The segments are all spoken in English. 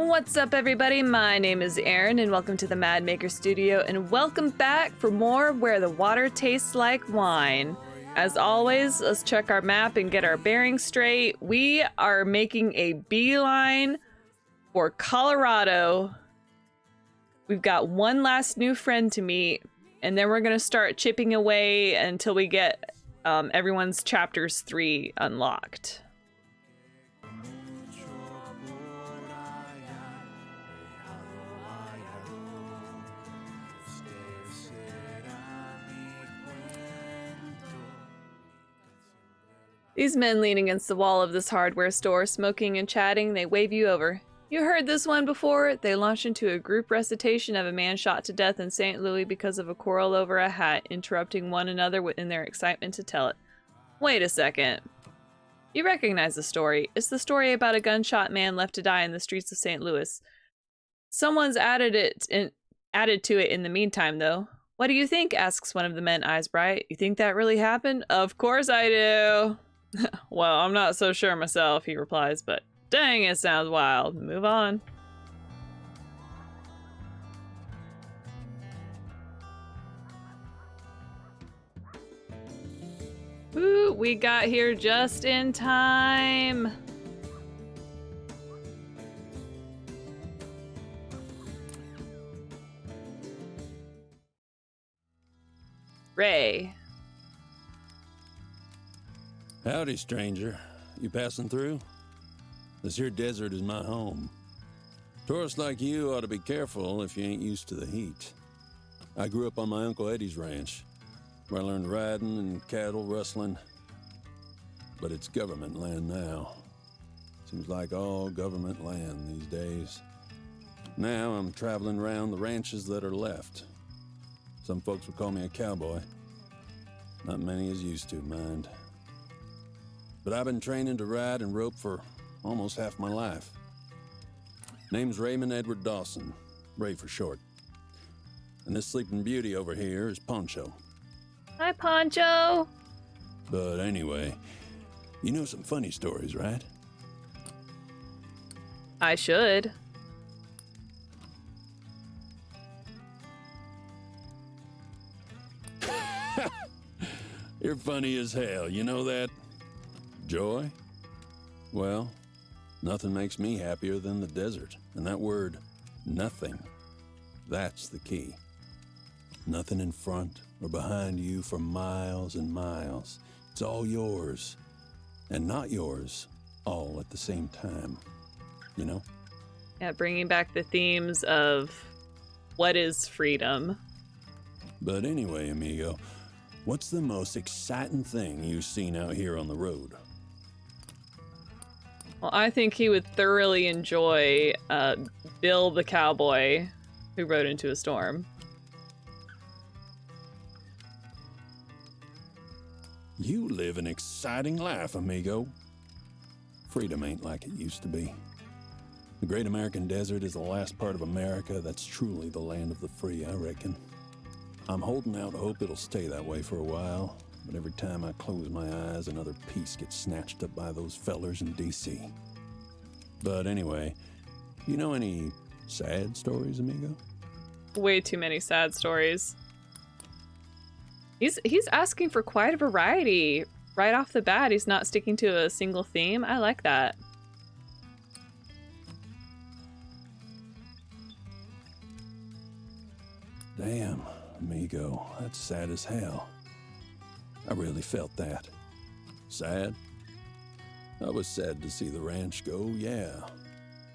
What's up, everybody? My name is Aaron, and welcome to the Mad Maker Studio, and welcome back for more Where the Water Tastes Like Wine. As always, let's check our map and get our bearings straight. We are making a beeline for Colorado. We've got one last new friend to meet, and then we're going to start chipping away until we get everyone's chapters 3 unlocked. These men lean against the wall of this hardware store, smoking and chatting, they wave you over. You heard this one before? They launch into a group recitation of a man shot to death in St. Louis because of a quarrel over a hat, interrupting one another in their excitement to tell it. Wait a second. You recognize the story. It's the story about a gunshot man left to die in the streets of St. Louis. Someone's added to it in the meantime, though. What do you think? Asks one of the men, eyes bright. You think that really happened? Of course I do. Well, I'm not so sure myself, he replies, but dang, it sounds wild. Move on. Ooh, we got here just in time. Ray. Howdy, stranger. You passing through? This here desert is my home. Tourists like you ought to be careful if you ain't used to the heat. I grew up on my Uncle Eddie's ranch, where I learned riding and cattle rustling. But it's government land now. Seems like all government land these days. Now I'm traveling around the ranches that are left. Some folks would call me a cowboy. Not many is used to, mind. But I've been training to ride and rope for almost half my life. Name's Raymond Edward Dawson, Ray for short. And this sleeping beauty over here is Poncho. Hi, Poncho. But anyway, you know some funny stories, right? I should. You're funny as hell, you know that? Joy? Well, nothing makes me happier than the desert. And that word, nothing, that's the key. Nothing in front or behind you for miles and miles. It's all yours. And not yours, all at the same time. You know? Yeah, bringing back the themes of what is freedom. But anyway, amigo, what's the most exciting thing you've seen out here on the road? Well, I think he would thoroughly enjoy Bill the Cowboy who rode into a storm. You live an exciting life, amigo. Freedom ain't like it used to be. The Great American Desert is the last part of America that's truly the land of the free, I reckon. I'm holding out hope it'll stay that way for a while, but every time I close my eyes, another piece gets snatched up by those fellers in D.C. But anyway, you know any sad stories, amigo? Way too many sad stories. He's asking for quite a variety. Right off the bat, he's not sticking to a single theme. I like that. Damn, amigo, that's sad as hell. I really felt that. Sad? I was sad to see the ranch go, yeah.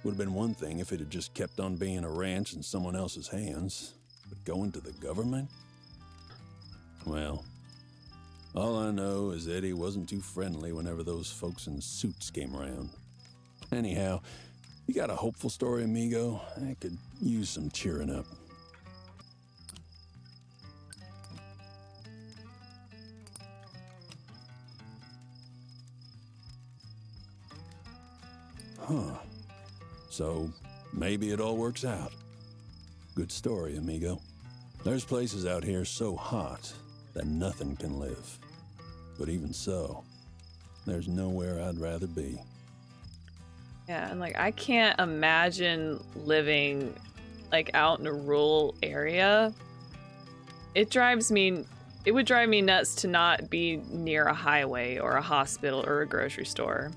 Would have been one thing if it had just kept on being a ranch in someone else's hands. But going to the government? Well, all I know is Eddie wasn't too friendly whenever those folks in suits came around. Anyhow, you got a hopeful story, amigo? I could use some cheering up. Huh. So, maybe it all works out. Good story, amigo. There's places out here so hot that nothing can live. But even so, there's nowhere I'd rather be. Yeah, and like I can't imagine living like out in a rural area. It would drive me nuts to not be near a highway or a hospital or a grocery store.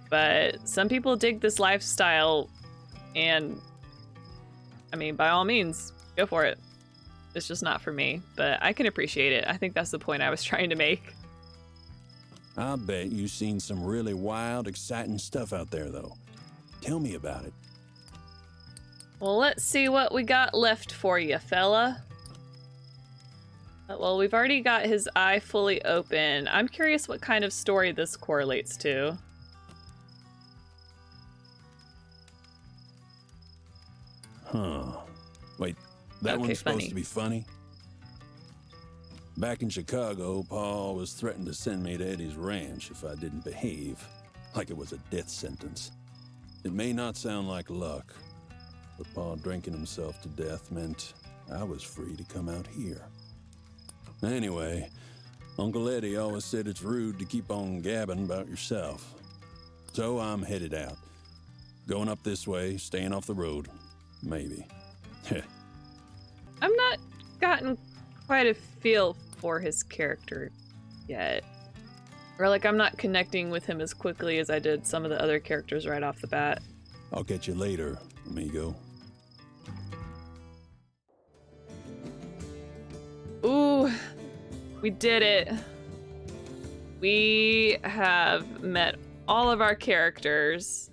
But some people dig this lifestyle, and I mean, by all means, go for it. It's just not for me, but I can appreciate it. I think that's the point I was trying to make. I bet you've seen some really wild, exciting stuff out there, though. Tell me about it. Well, let's see what we got left for you, fella. Well, we've already got his eye fully open. I'm curious what kind of story this correlates to. Huh. Wait, that one's supposed to be funny? Back in Chicago, Paul was threatened to send me to Eddie's ranch if I didn't behave, like it was a death sentence. It may not sound like luck, but Paul drinking himself to death meant I was free to come out here. Anyway, Uncle Eddie always said it's rude to keep on gabbing about yourself. So I'm headed out. Going up this way, staying off the road. Maybe. I'm not gotten quite a feel for his character yet. Or like I'm not connecting with him as quickly as I did some of the other characters right off the bat. I'll catch you later, amigo. Ooh, we did it. We have met all of our characters.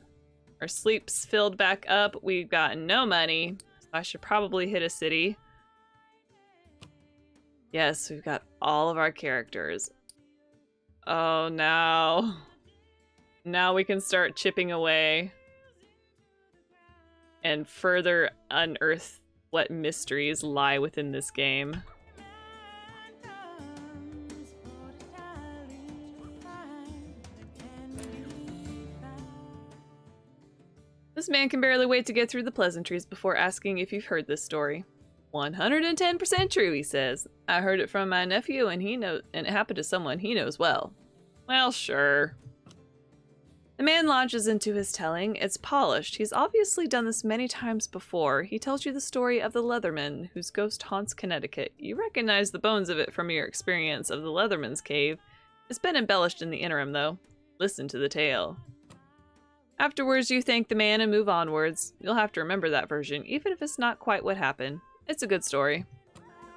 Our sleep's filled back up. We've got no money. So I should probably hit a city. Yes, we've got all of our characters. Oh, no. Now we can start chipping away and further unearth what mysteries lie within this game. This man can barely wait to get through the pleasantries before asking if you've heard this story. 110% true, he says. I heard it from my nephew, and it happened to someone he knows well. Well, sure. The man launches into his telling. It's polished. He's obviously done this many times before. He tells you the story of the Leatherman, whose ghost haunts Connecticut. You recognize the bones of it from your experience of the Leatherman's cave. It's been embellished in the interim, though. Listen to the tale. Afterwards, you thank the man and move onwards. You'll have to remember that version, even if it's not quite what happened. It's a good story.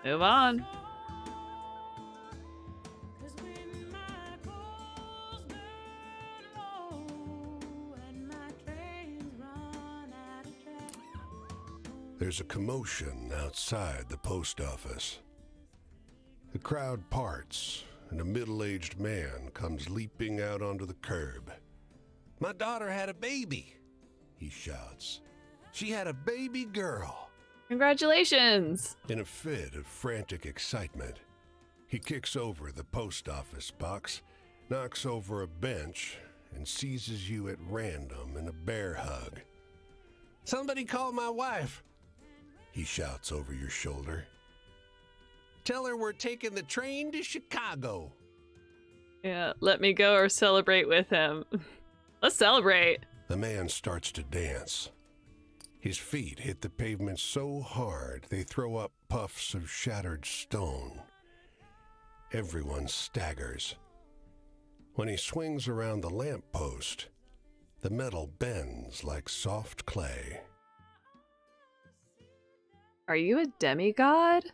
Move on. There's a commotion outside the post office. The crowd parts, and a middle-aged man comes leaping out onto the curb. "My daughter had a baby," he shouts. "She had a baby girl." Congratulations! In a fit of frantic excitement, he kicks over the post office box, knocks over a bench, and seizes you at random in a bear hug. "Somebody call my wife," he shouts over your shoulder. "Tell her we're taking the train to Chicago." Yeah, let me go or celebrate with him. Let's celebrate. The man starts to dance. His feet hit the pavement so hard they throw up puffs of shattered stone. Everyone staggers. When he swings around the lamppost, the metal bends like soft clay. Are you a demigod?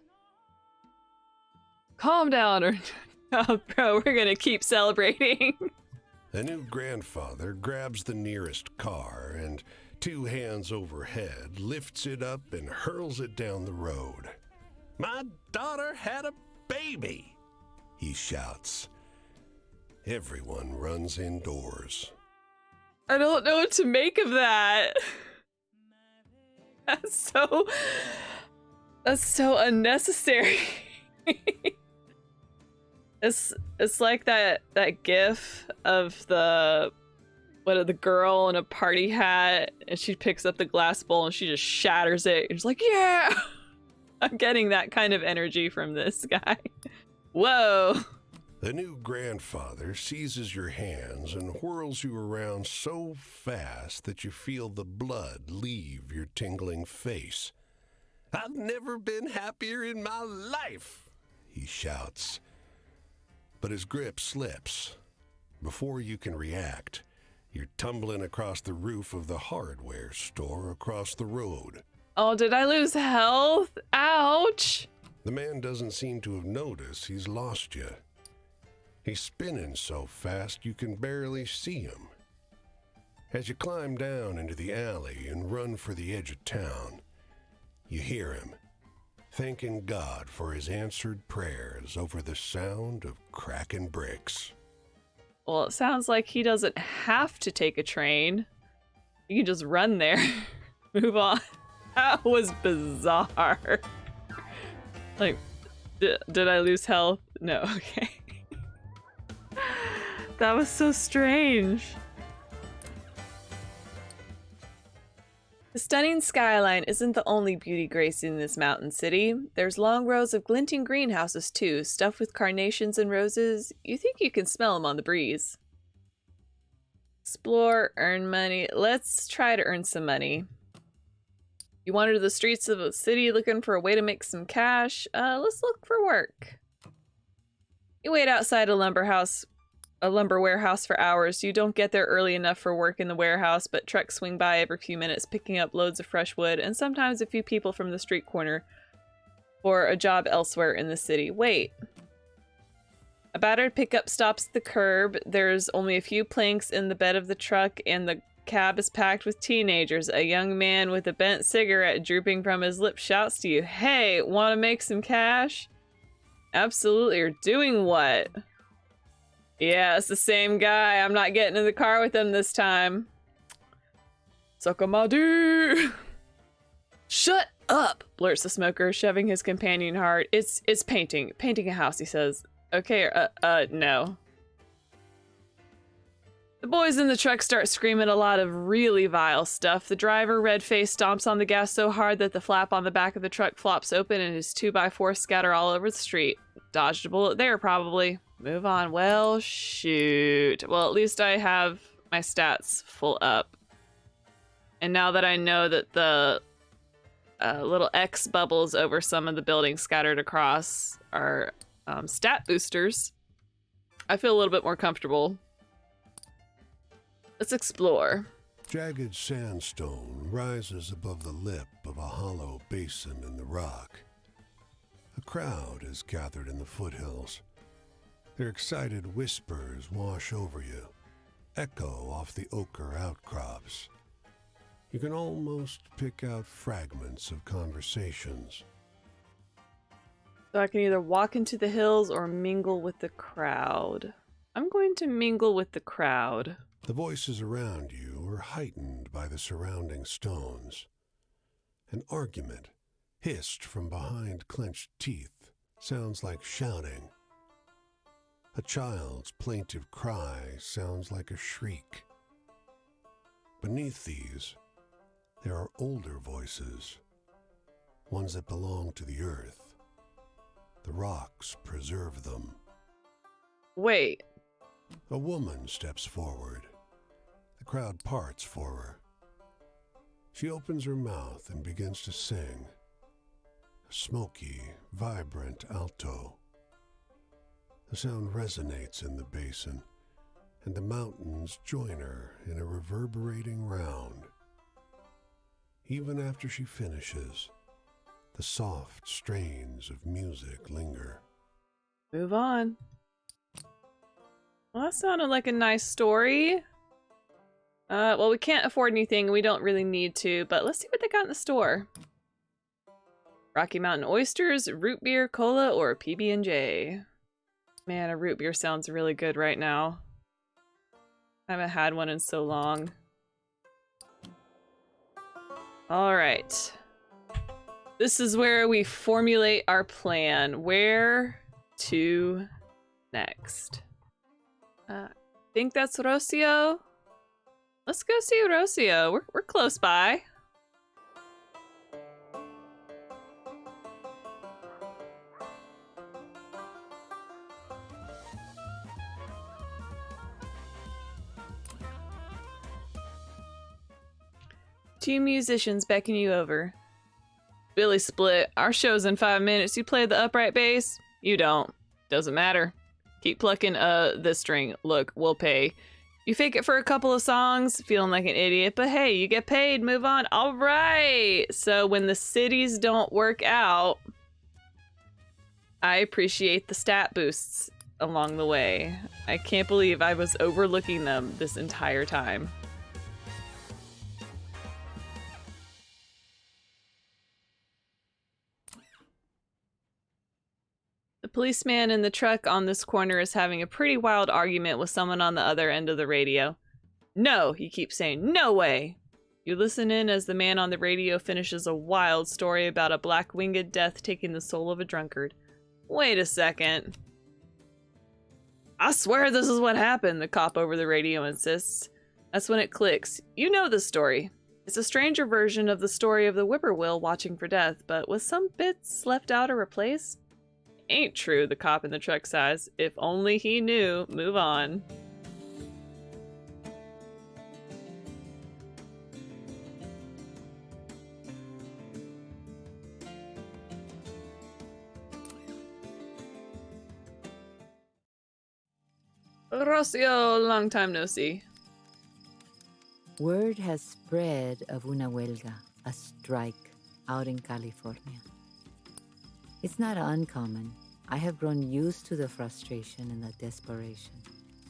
Calm down, or oh, bro, we're gonna keep celebrating. The new grandfather grabs the nearest car and, 2 hands overhead, lifts it up and hurls it down the road. "My daughter had a baby," he shouts. Everyone runs indoors. I don't know what to make of that. That's so unnecessary. It's like that gif of the girl in a party hat, and she picks up the glass bowl and she just shatters it. It's like, yeah! I'm getting that kind of energy from this guy. Whoa. The new grandfather seizes your hands and whirls you around so fast that you feel the blood leave your tingling face. "I've never been happier in my life," he shouts. But his grip slips. Before you can react, you're tumbling across the roof of the hardware store across the road. Oh, did I lose health? Ouch! The man doesn't seem to have noticed he's lost you. He's spinning so fast you can barely see him. As you climb down into the alley and run for the edge of town, you hear him, thanking God for his answered prayers over the sound of cracking bricks. Well, it sounds like he doesn't have to take a train. You can just run there. Move on. That was bizarre. Like, did I lose health? No, okay. That was so strange. The stunning skyline isn't the only beauty gracing this mountain city. There's long rows of glinting greenhouses too, stuffed with carnations and roses. You think you can smell them on the breeze. Explore, earn money. Let's try to earn some money. You wander the streets of a city looking for a way to make some cash. Let's look for work. You wait outside a lumber warehouse for hours. You don't get there early enough for work in the warehouse, but trucks swing by every few minutes picking up loads of fresh wood, and sometimes a few people from the street corner for a job elsewhere in the city. Wait. A battered pickup stops at the curb. There's only a few planks in the bed of the truck, and the cab is packed with teenagers. A young man with a bent cigarette drooping from his lips shouts to you, "Hey, want to make some cash?" Absolutely. You're doing what? Yeah, it's the same guy. I'm not getting in the car with him this time. Suck on my dick. Shut up, blurts the smoker, shoving his companion hard. It's painting a house, he says. Okay, no. The boys in the truck start screaming a lot of really vile stuff. The driver, red-faced, stomps on the gas so hard that the flap on the back of the truck flops open and his 2x4 scatter all over the street. Dodged a bullet there, probably. Move on. Well, shoot. Well, at least I have my stats full up. And now that I know that the little X bubbles over some of the buildings scattered across are stat boosters, I feel a little bit more comfortable. Let's explore. Jagged sandstone rises above the lip of a hollow basin in the rock. A crowd is gathered in the foothills. Their excited whispers wash over you, echo off the ochre outcrops. You can almost pick out fragments of conversations. So I can either walk into the hills or mingle with the crowd. I'm going to mingle with the crowd. The voices around you are heightened by the surrounding stones. An argument, hissed from behind clenched teeth, sounds like shouting. A child's plaintive cry sounds like a shriek. Beneath these, there are older voices, ones that belong to the earth. The rocks preserve them. Wait. A woman steps forward. The crowd parts for her. She opens her mouth and begins to sing. A smoky, vibrant alto. The sound resonates in the basin, and the mountains join her in a reverberating round. Even after she finishes, the soft strains of music linger. Move on. Well, that sounded like a nice story. Well, we can't afford anything. We don't really need to, but let's see what they got in the store. Rocky Mountain oysters, root beer, cola, or PB&J. Man, a root beer sounds really good right now. I haven't had one in so long. All right. This is where we formulate our plan. Where to next? I think that's Rocio. Let's go see Rocio. We're close by. Two musicians beckon you over. Billy Split, our show's in 5 minutes. You play the upright bass? You don't. Doesn't matter. Keep plucking this string. Look, we'll pay. You fake it for a couple of songs, feeling like an idiot, but hey, you get paid, move on. All right. So when the cities don't work out, I appreciate the stat boosts along the way. I can't believe I was overlooking them this entire time. The policeman in the truck on this corner is having a pretty wild argument with someone on the other end of the radio. No, he keeps saying, no way. You listen in as the man on the radio finishes a wild story about a black-winged death taking the soul of a drunkard. Wait a second. I swear this is what happened, the cop over the radio insists. That's when it clicks. You know the story. It's a stranger version of the story of the whippoorwill watching for death, but with some bits left out or replaced. Ain't true, the cop in the truck says. If only he knew. Move on. Rocio, long time no see. Word has spread of una huelga, a strike, out in California. It's not uncommon. I have grown used to the frustration and the desperation,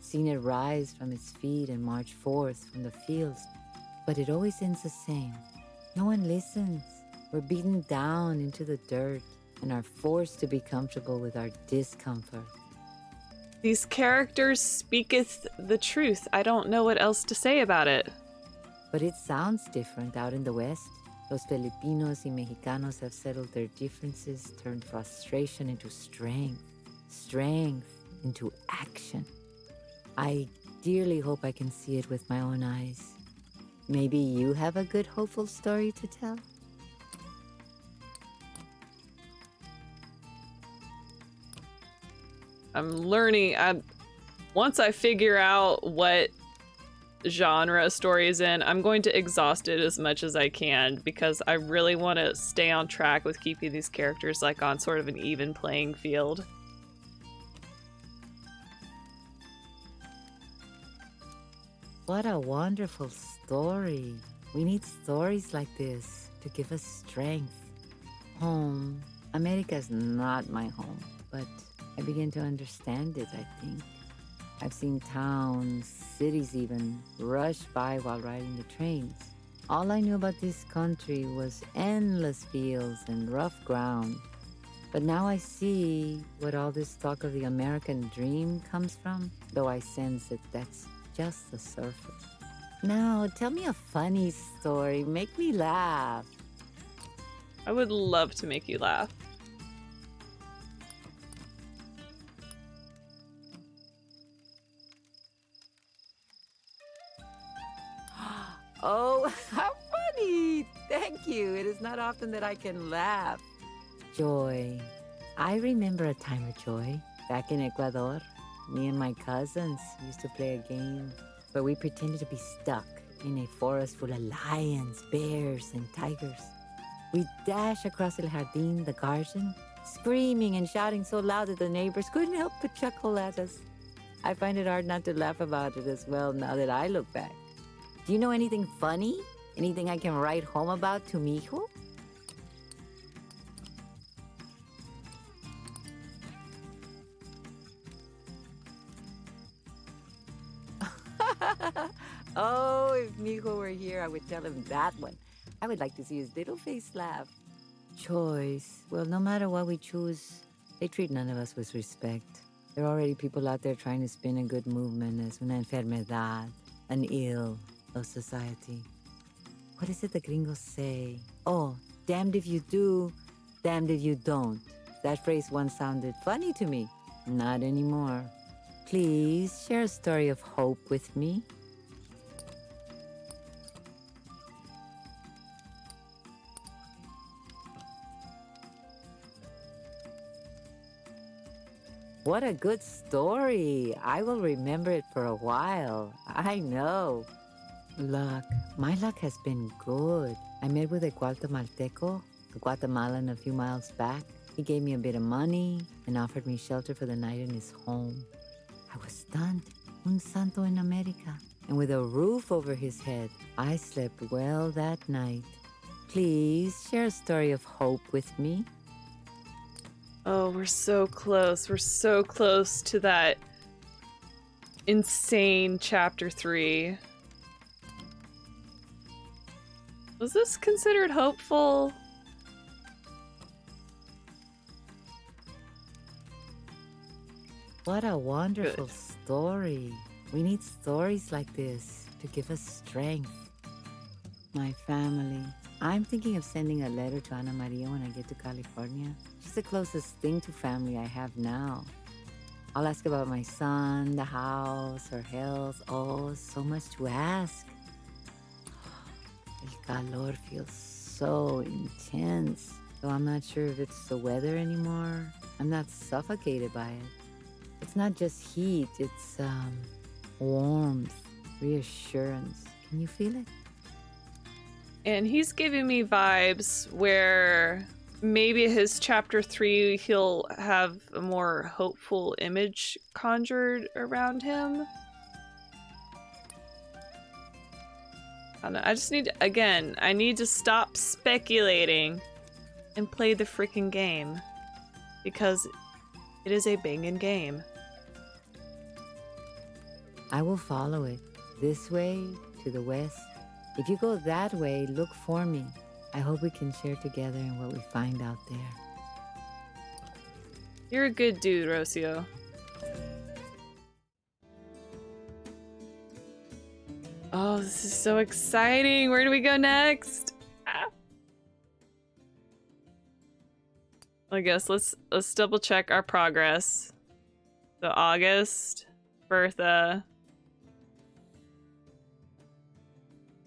seen it rise from its feet and march forth from the fields, but it always ends the same. No one listens. We're beaten down into the dirt and are forced to be comfortable with our discomfort. These characters speaketh the truth. I don't know what else to say about it. But it sounds different out in the West. Los Filipinos y Mexicanos have settled their differences, turned frustration into strength, strength into action. I dearly hope I can see it with my own eyes. Maybe you have a good, hopeful story to tell? I'm learning. Once I figure out what genre a story is in, I'm going to exhaust it as much as I can because I really want to stay on track with keeping these characters like on sort of an even playing field. What a wonderful story. We need stories like this to give us strength. Home. America's not my home, but I begin to understand it, I think. I've seen towns, cities even, rush by while riding the trains. All I knew about this country was endless fields and rough ground. But now I see what all this talk of the American dream comes from, though I sense that that's just the surface. Now, tell me a funny story. Make me laugh. I would love to make you laugh. Oh, how funny! Thank you. It is not often that I can laugh. Joy. I remember a time of joy. Back in Ecuador, me and my cousins used to play a game where we pretended to be stuck in a forest full of lions, bears, and tigers. We'd dash across El Jardín, the garden, screaming and shouting so loud that the neighbors couldn't help but chuckle at us. I find it hard not to laugh about it as well now that I look back. Do you know anything funny? Anything I can write home about to mijo? Oh, if mijo were here, I would tell him that one. I would like to see his little face laugh. Choice. Well, no matter what we choose, they treat none of us with respect. There are already people out there trying to spin a good movement as una enfermedad, an ill of society. What is it the gringos say? Oh, damned if you do, damned if you don't. That phrase once sounded funny to me. Not anymore. Please share a story of hope with me. What a good story. I will remember it for a while. I know. Luck. My luck has been good. I met with a Guatemalteco, a Guatemalan a few miles back. He gave me a bit of money and offered me shelter for the night in his home. I was stunned. Un santo en America. And with a roof over his head, I slept well that night. Please share a story of hope with me. Oh, we're so close. We're so close to that insane chapter 3. Was this considered hopeful? What a wonderful story. We need stories like this to give us strength. My family. I'm thinking of sending a letter to Ana Maria when I get to California. She's the closest thing to family I have now. I'll ask about my son, the house, her health. Oh, so much to ask. El calor feels so intense. Though I'm not sure if it's the weather anymore. I'm not suffocated by it. It's not just heat, it's warmth, reassurance. Can you feel it? And he's giving me vibes where maybe his chapter 3 he'll have a more hopeful image conjured around him. I don't know. I just need, again, I need to stop speculating and play the freaking game. Because it is a banging game. I will follow it. This way, to the west. If you go that way, look for me. I hope we can share together in what we find out there. You're a good dude, Rocio. Oh, this is so exciting. Where do we go next? Ah. I guess let's double check our progress. So August, Bertha,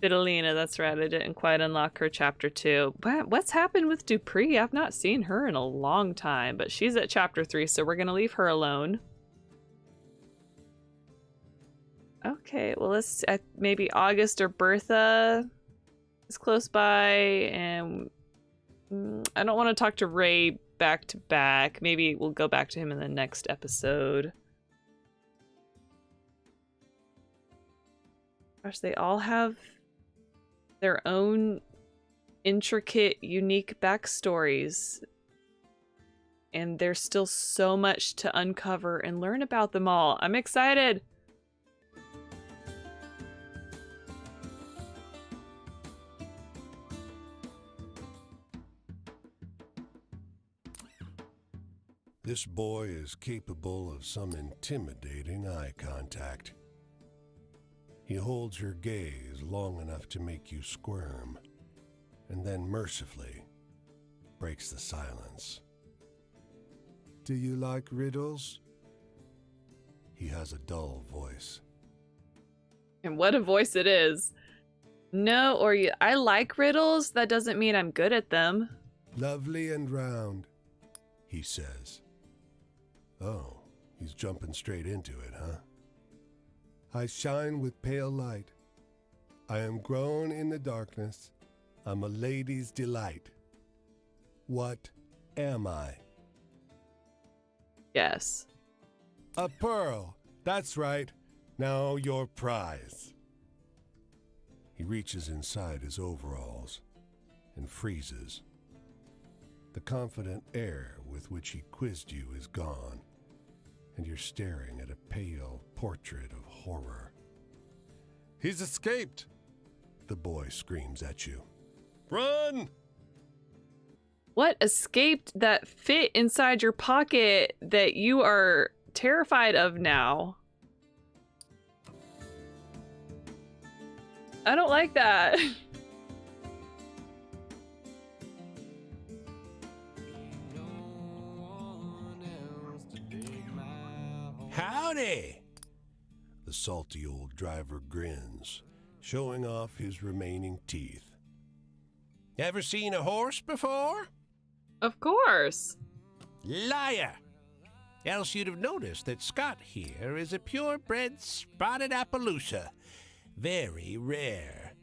Fidelina, that's right. I didn't quite unlock her chapter 2. What's happened with Dupree? I've not seen her in a long time, but she's at chapter 3, so we're gonna leave her alone. Okay, well let's maybe August or Bertha is close by, and I don't want to talk to Ray back to back. Maybe we'll go back to him in the next episode. Gosh, they all have their own intricate, unique backstories. And there's still so much to uncover and learn about them all. I'm excited! This boy is capable of some intimidating eye contact. He holds your gaze long enough to make you squirm, and then mercifully breaks the silence. Do you like riddles? He has a dull voice. And what a voice it is. No, or I like riddles. That doesn't mean I'm good at them. Lovely and round, he says. Oh, he's jumping straight into it, huh? I shine with pale light. I am grown in the darkness. I'm a lady's delight. What am I? Yes. A pearl. That's right. Now your prize. He reaches inside his overalls and freezes. The confident air with which he quizzed you is gone, and you're staring at a pale portrait of horror. He's escaped! The boy screams at you. Run! What escaped that fit inside your pocket that you are terrified of now? I don't like that. Howdy! The salty old driver grins, showing off his remaining teeth. Ever seen a horse before? Of course. Liar! Else you'd have noticed that Scott here is a purebred spotted Appaloosa, very rare.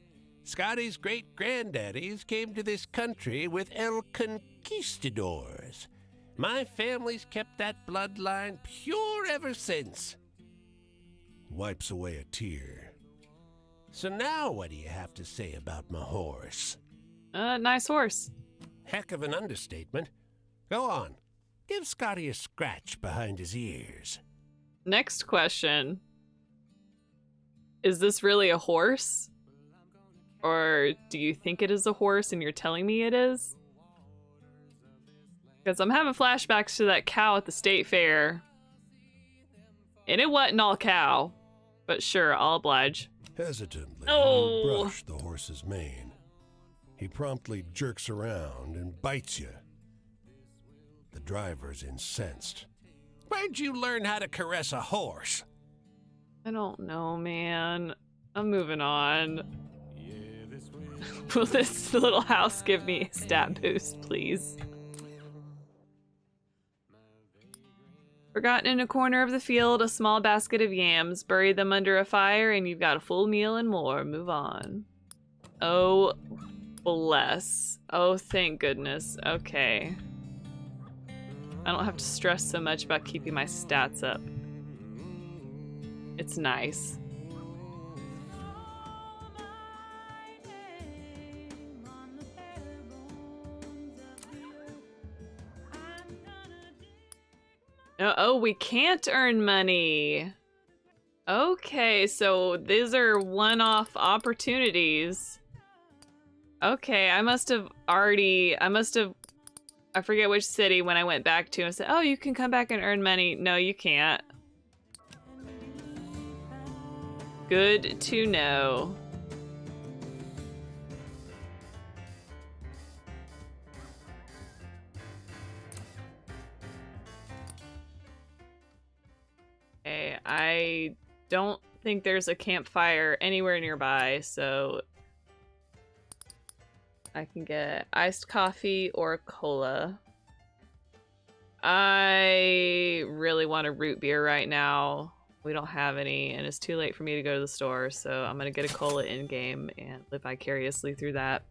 Scotty's great-granddaddies came to this country with El Conquistadors. My family's kept that bloodline pure ever since. Wipes away a tear. So now what do you have to say about my horse? Nice horse. Heck of an understatement. Go on. Give Scotty a scratch behind his ears. Next question. Is this really a horse? Or do you think it is a horse and you're telling me it is? Because I'm having flashbacks to that cow at the state fair. And it wasn't all cow. But sure, I'll oblige. Hesitantly, Oh. you brush the horse's mane. He promptly jerks around and bites you. The driver's incensed. Where'd you learn how to caress a horse? I don't know, man. I'm moving on. Will this little house give me a stat boost, please? Forgotten in a corner of the field, a small basket of yams. Bury them under a fire and you've got a full meal and more. Move on. Oh, bless. Oh, thank goodness. Okay. I don't have to stress so much about keeping my stats up. It's nice. Oh, we can't earn money. Okay, so these are one-off opportunities. Okay, I forget which city when I went back to and said, oh, you can come back and earn money. No, you can't. Good to know. Okay, I don't think there's a campfire anywhere nearby, so I can get iced coffee or cola. I really want a root beer right now. We don't have any, and it's too late for me to go to the store, so I'm gonna get a cola in-game and live vicariously through that.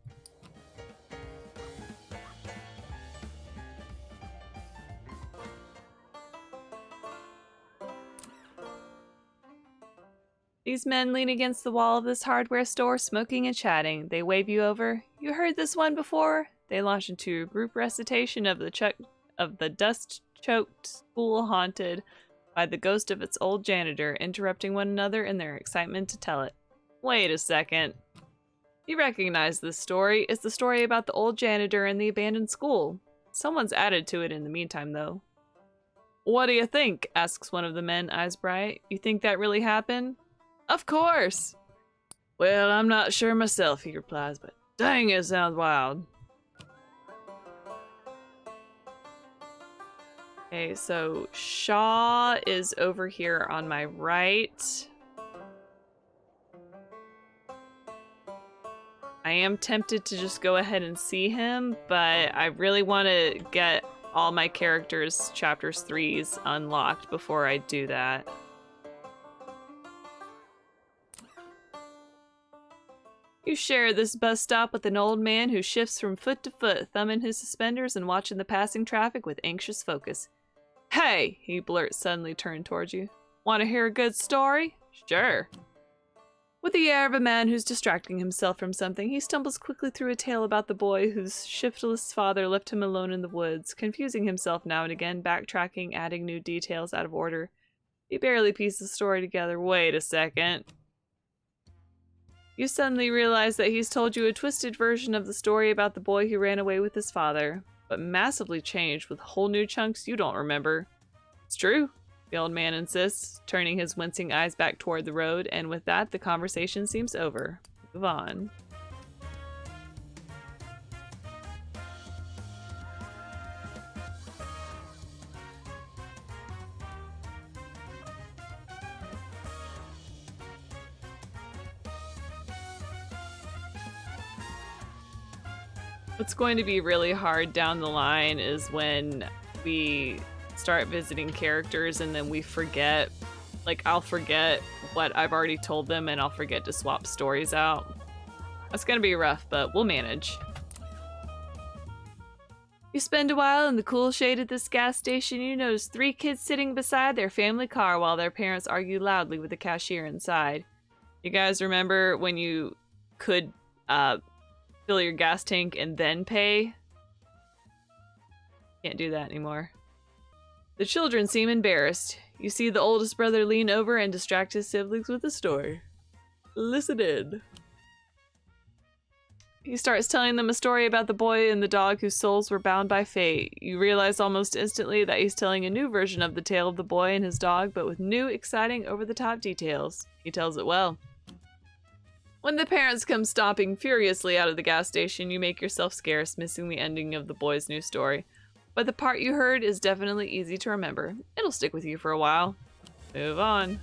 These men lean against the wall of this hardware store, smoking and chatting. They wave you over. You heard this one before? They launch into a group recitation of the dust-choked school haunted by the ghost of its old janitor, interrupting one another in their excitement to tell it. Wait a second. You recognize this story. It's the story about the old janitor and the abandoned school. Someone's added to it in the meantime, though. What do you think? Asks one of the men, eyes bright. You think that really happened? Of course! Well, I'm not sure myself, he replies, but dang, it sounds wild. Okay, so Shaw is over here on my right. I am tempted to just go ahead and see him, but I really want to get all my characters' chapters 3s unlocked before I do that. You share this bus stop with an old man who shifts from foot to foot, thumbing his suspenders and watching the passing traffic with anxious focus. Hey, he blurts, suddenly turned towards you. Want to hear a good story? Sure. With the air of a man who's distracting himself from something, he stumbles quickly through a tale about the boy whose shiftless father left him alone in the woods, confusing himself now and again, backtracking, adding new details out of order. He barely pieces the story together. Wait a second. You suddenly realize that he's told you a twisted version of the story about the boy who ran away with his father, but massively changed with whole new chunks you don't remember. It's true, the old man insists, turning his wincing eyes back toward the road, and with that, the conversation seems over. Move on. What's going to be really hard down the line is when we start visiting characters and then we forget, like I'll forget what I've already told them and I'll forget to swap stories out. That's gonna be rough, but we'll manage. You spend a while in the cool shade at this gas station. You notice 3 kids sitting beside their family car while their parents argue loudly with the cashier inside. You guys remember when you could fill your gas tank and then pay? Can't do that anymore. The children seem embarrassed. You see the oldest brother lean over and distract his siblings with a story. Listen in. He starts telling them a story about the boy and the dog whose souls were bound by fate. You realize almost instantly that he's telling a new version of the tale of the boy and his dog, but with new, exciting, over-the-top details. He tells it well. When the parents come stomping furiously out of the gas station, you make yourself scarce, missing the ending of the boy's new story. But the part you heard is definitely easy to remember. It'll stick with you for a while. Move on.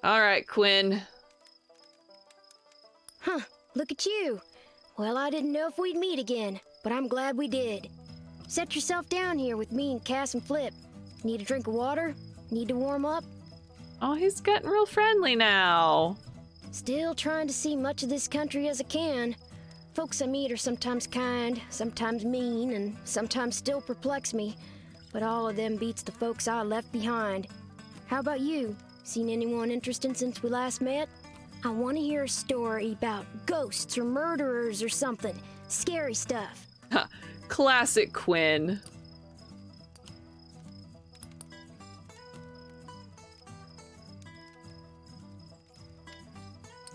All right, Quinn. Huh, look at you. Well, I didn't know if we'd meet again, but I'm glad we did. Set yourself down here with me and Cass and Flip. Need a drink of water? Need to warm up? Oh, he's getting real friendly now. Still trying to see much of this country as I can. Folks I meet are sometimes kind, sometimes mean, and sometimes still perplex me. But all of them beats the folks I left behind. How about you? Seen anyone interesting since we last met? I want to hear a story about ghosts or murderers or something. Scary stuff. Classic Quinn.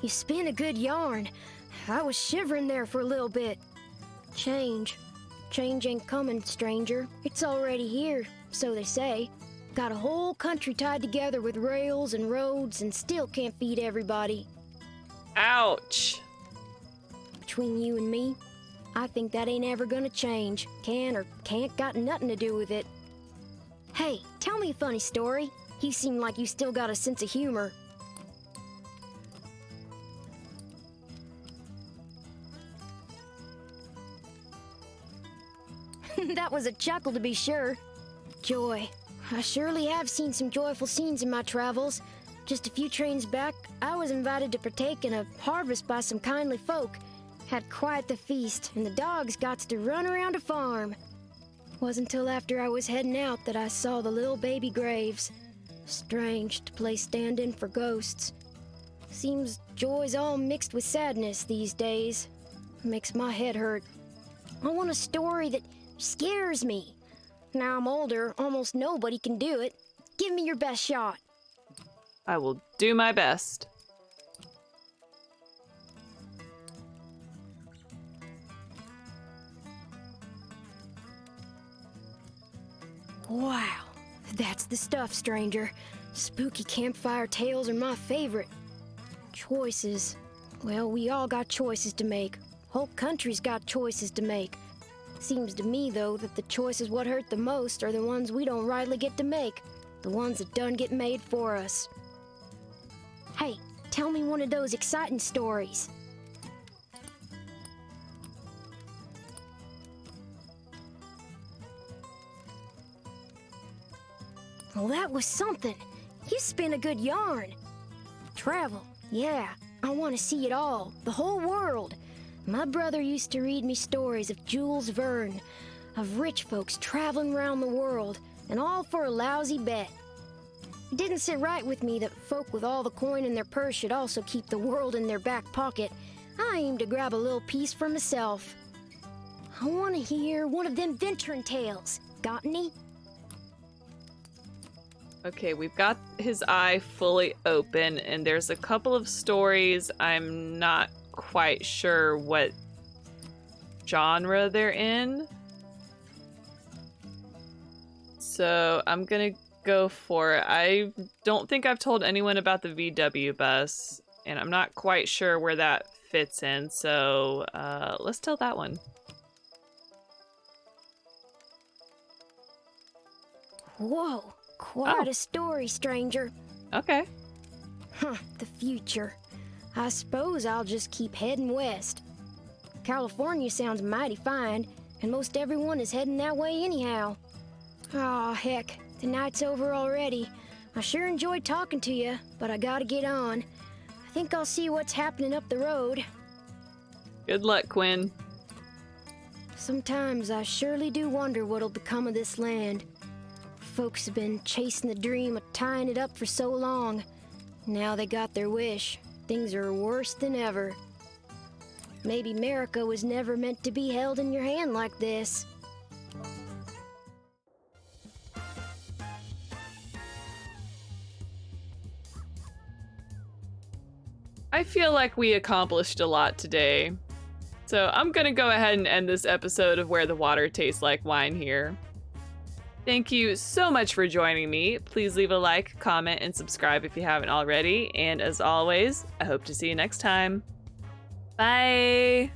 You spin a good yarn. I was shivering there for a little bit. Change. Change ain't coming, stranger. It's already here, so they say. Got a whole country tied together with rails and roads and still can't feed everybody. Ouch. Between you and me, I think that ain't ever gonna change. Can or can't got nothing to do with it. Hey, tell me a funny story. You seem like you still got a sense of humor. That was a chuckle to be sure. Joy. I surely have seen some joyful scenes in my travels. Just a few trains back, I was invited to partake in a harvest by some kindly folk. Had quite the feast, and the dogs got to run around a farm. Wasn't till after I was heading out that I saw the little baby graves. Strange to play stand-in for ghosts. Seems joy's all mixed with sadness these days. Makes my head hurt. I want a story that scares me. Now I'm older, almost nobody can do it. Give me your best shot. I will do my best. Wow, that's the stuff, stranger. Spooky campfire tales are my favorite. Choices. Well, we all got choices to make. Whole country's got choices to make. Seems to me, though, that the choices what hurt the most are the ones we don't rightly get to make. The ones that done get made for us. Hey, tell me one of those exciting stories. Well, that was something. You spin a good yarn. Travel, yeah. I want to see it all. The whole world. My brother used to read me stories of Jules Verne, of rich folks traveling around the world, and all for a lousy bet. It didn't sit right with me that folk with all the coin in their purse should also keep the world in their back pocket. I aim to grab a little piece for myself. I want to hear one of them venturing tales. Got any? Okay, we've got his eye fully open, and there's a couple of stories I'm not quite sure what genre they're in. So I'm gonna go for it. I don't think I've told anyone about the VW bus, and I'm not quite sure where that fits in, so let's tell that one. Whoa, quite a story, stranger. Okay. Huh, the future. I suppose I'll just keep heading west. California sounds mighty fine, and most everyone is heading that way anyhow. Aw, heck, the night's over already. I sure enjoyed talking to you, but I gotta get on. I think I'll see what's happening up the road. Good luck, Quinn. Sometimes I surely do wonder what'll become of this land. Folks have been chasing the dream of tying it up for so long. Now they got their wish. Things are worse than ever. Maybe America was never meant to be held in your hand like this. I feel like we accomplished a lot today. So I'm gonna go ahead and end this episode of Where the Water Tastes Like Wine here. Thank you so much for joining me. Please leave a like, comment, and subscribe if you haven't already. And as always, I hope to see you next time. Bye!